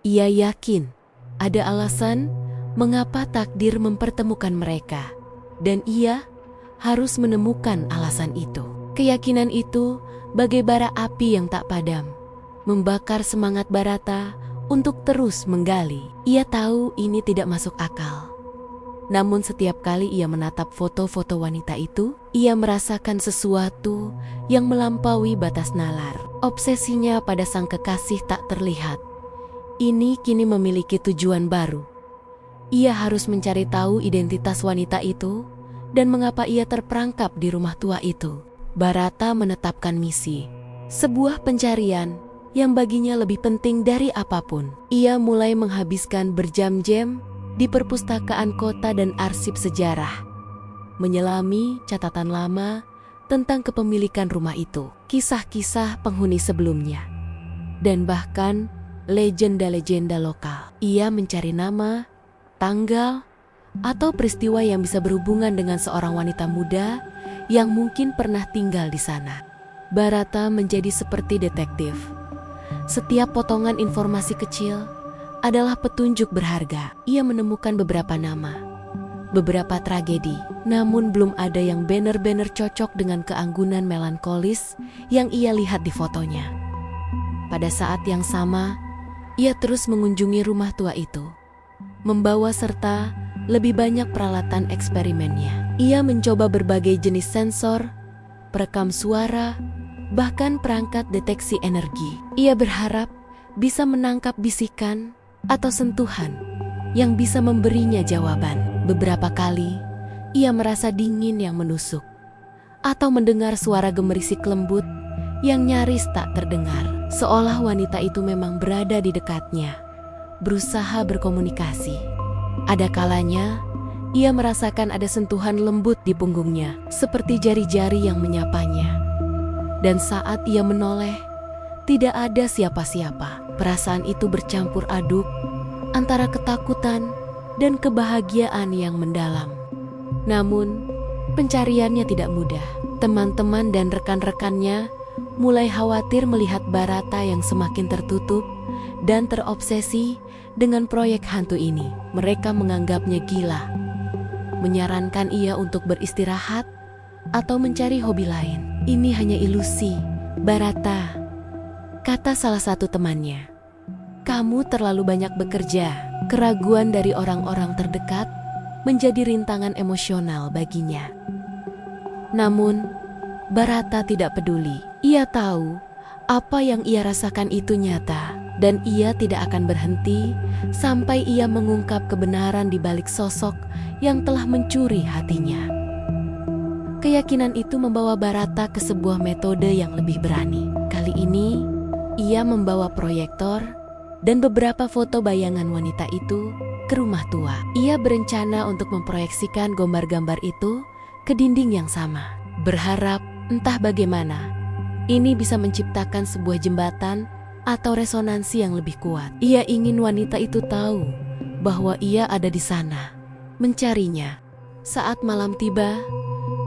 Ia yakin ada alasan mengapa takdir mempertemukan mereka, dan ia harus menemukan alasan itu. Keyakinan itu bagai bara api yang tak padam, membakar semangat Bharata untuk terus menggali. Ia tahu ini tidak masuk akal. Namun setiap kali ia menatap foto-foto wanita itu, ia merasakan sesuatu yang melampaui batas nalar. Obsesinya pada sang kekasih tak terlihat. Ini kini memiliki tujuan baru. Ia harus mencari tahu identitas wanita itu dan mengapa ia terperangkap di rumah tua itu. Bharata menetapkan misi, sebuah pencarian yang baginya lebih penting dari apapun. Ia mulai menghabiskan berjam-jam di perpustakaan kota dan arsip sejarah, menyelami catatan lama tentang kepemilikan rumah itu, kisah-kisah penghuni sebelumnya, dan bahkan legenda-legenda lokal. Ia mencari nama, tanggal, atau peristiwa yang bisa berhubungan dengan seorang wanita muda yang mungkin pernah tinggal di sana. Bharata menjadi seperti detektif. Setiap potongan informasi kecil adalah petunjuk berharga. Ia menemukan beberapa nama, beberapa tragedi, namun belum ada yang benar-benar cocok dengan keanggunan melankolis yang ia lihat di fotonya. Pada saat yang sama, ia terus mengunjungi rumah tua itu, membawa serta lebih banyak peralatan eksperimennya. Ia mencoba berbagai jenis sensor, perekam suara, bahkan perangkat deteksi energi. Ia berharap bisa menangkap bisikan atau sentuhan yang bisa memberinya jawaban. Beberapa kali, ia merasa dingin yang menusuk, atau mendengar suara gemerisik lembut yang nyaris tak terdengar, seolah wanita itu memang berada di dekatnya, berusaha berkomunikasi. Ada kalanya, ia merasakan ada sentuhan lembut di punggungnya, seperti jari-jari yang menyapanya. Dan saat ia menoleh, tidak ada siapa-siapa. Perasaan itu bercampur aduk antara ketakutan dan kebahagiaan yang mendalam. Namun, pencariannya tidak mudah. Teman-teman dan rekan-rekannya mulai khawatir melihat Bharata yang semakin tertutup dan terobsesi dengan proyek hantu ini. Mereka menganggapnya gila, menyarankan ia untuk beristirahat atau mencari hobi lain. Ini hanya ilusi, Bharata, kata salah satu temannya. Kamu terlalu banyak bekerja. Keraguan dari orang-orang terdekat menjadi rintangan emosional baginya. Namun, Bharata tidak peduli. Ia tahu apa yang ia rasakan itu nyata, dan ia tidak akan berhenti sampai ia mengungkap kebenaran di balik sosok yang telah mencuri hatinya. Keyakinan itu membawa Bharata ke sebuah metode yang lebih berani. Kali ini, ia membawa proyektor dan beberapa foto bayangan wanita itu ke rumah tua. Ia berencana untuk memproyeksikan gambar-gambar itu ke dinding yang sama, berharap entah bagaimana ini bisa menciptakan sebuah jembatan atau resonansi yang lebih kuat. Ia ingin wanita itu tahu bahwa ia ada di sana, mencarinya. Saat malam tiba,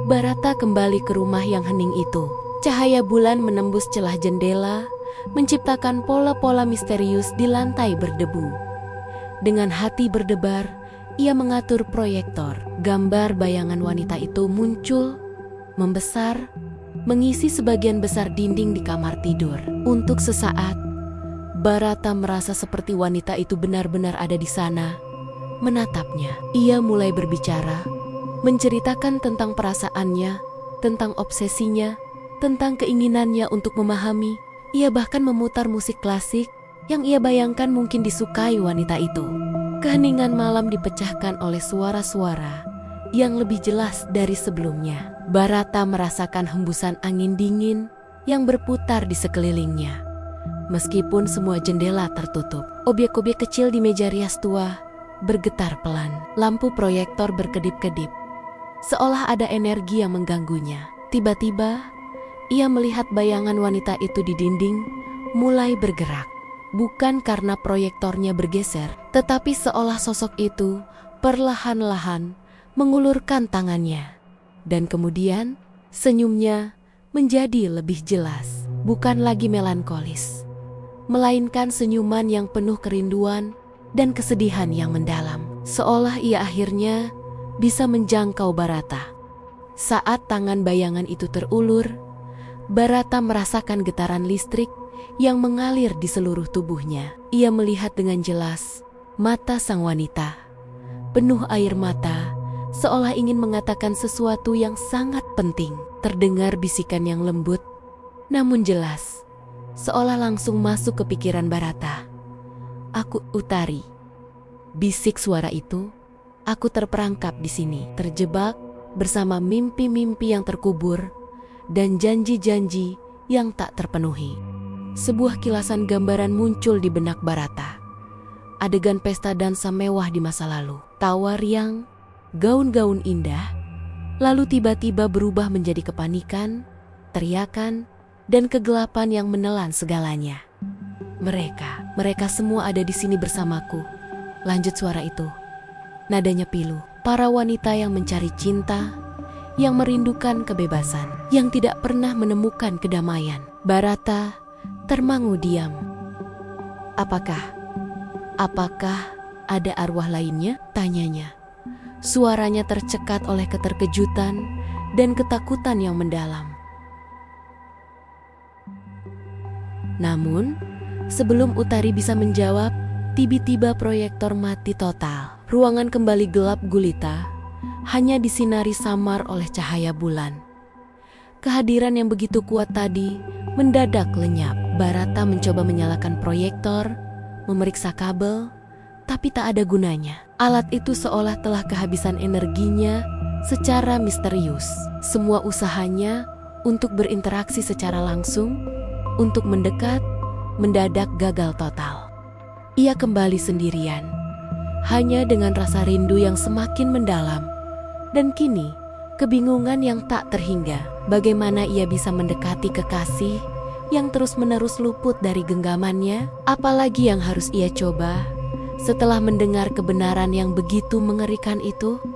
Bharata kembali ke rumah yang hening itu. Cahaya bulan menembus celah jendela, menciptakan pola-pola misterius di lantai berdebu. Dengan hati berdebar, ia mengatur proyektor. Gambar bayangan wanita itu muncul, membesar, mengisi sebagian besar dinding di kamar tidur. Untuk sesaat, Bharata merasa seperti wanita itu benar-benar ada di sana, menatapnya. Ia mulai berbicara, menceritakan tentang perasaannya, tentang obsesinya, tentang keinginannya untuk memahami. Ia bahkan memutar musik klasik yang ia bayangkan mungkin disukai wanita itu. Keheningan malam dipecahkan oleh suara-suara yang lebih jelas dari sebelumnya. Bharata merasakan hembusan angin dingin yang berputar di sekelilingnya. Meskipun semua jendela tertutup, objek-objek kecil di meja rias tua bergetar pelan. Lampu proyektor berkedip-kedip, seolah ada energi yang mengganggunya. Tiba-tiba, ia melihat bayangan wanita itu di dinding mulai bergerak. Bukan karena proyektornya bergeser, tetapi seolah sosok itu perlahan-lahan mengulurkan tangannya. Dan kemudian senyumnya menjadi lebih jelas. Bukan lagi melankolis, melainkan senyuman yang penuh kerinduan dan kesedihan yang mendalam. Seolah ia akhirnya bisa menjangkau Bharata. Saat tangan bayangan itu terulur, Bharata merasakan getaran listrik yang mengalir di seluruh tubuhnya. Ia melihat dengan jelas mata sang wanita, penuh air mata, seolah ingin mengatakan sesuatu yang sangat penting. Terdengar bisikan yang lembut, namun jelas, seolah langsung masuk ke pikiran Bharata. "Aku Utari," bisik suara itu. "Aku terperangkap di sini, terjebak bersama mimpi-mimpi yang terkubur dan janji-janji yang tak terpenuhi." Sebuah kilasan gambaran muncul di benak Bharata. Adegan pesta dansa mewah di masa lalu. Tawa riang, gaun-gaun indah, lalu tiba-tiba berubah menjadi kepanikan, teriakan, dan kegelapan yang menelan segalanya. Mereka semua ada di sini bersamaku," lanjut suara itu. Nadanya pilu. Para wanita yang mencari cinta, yang merindukan kebebasan, yang tidak pernah menemukan kedamaian. Bharata termangu diam. Apakah ada arwah lainnya? Tanyanya. Suaranya tercekat oleh keterkejutan dan ketakutan yang mendalam. Namun, sebelum Utari bisa menjawab, tiba-tiba proyektor mati total. Ruangan kembali gelap gulita, hanya disinari samar oleh cahaya bulan. Kehadiran yang begitu kuat tadi mendadak lenyap. Bharata mencoba menyalakan proyektor, memeriksa kabel, tapi tak ada gunanya. Alat itu seolah telah kehabisan energinya secara misterius. Semua usahanya untuk berinteraksi secara langsung, untuk mendekat, mendadak gagal total. Ia kembali sendirian, hanya dengan rasa rindu yang semakin mendalam, dan kini kebingungan yang tak terhingga. Bagaimana ia bisa mendekati kekasih yang terus-menerus luput dari genggamannya? Apalagi yang harus ia coba setelah mendengar kebenaran yang begitu mengerikan itu?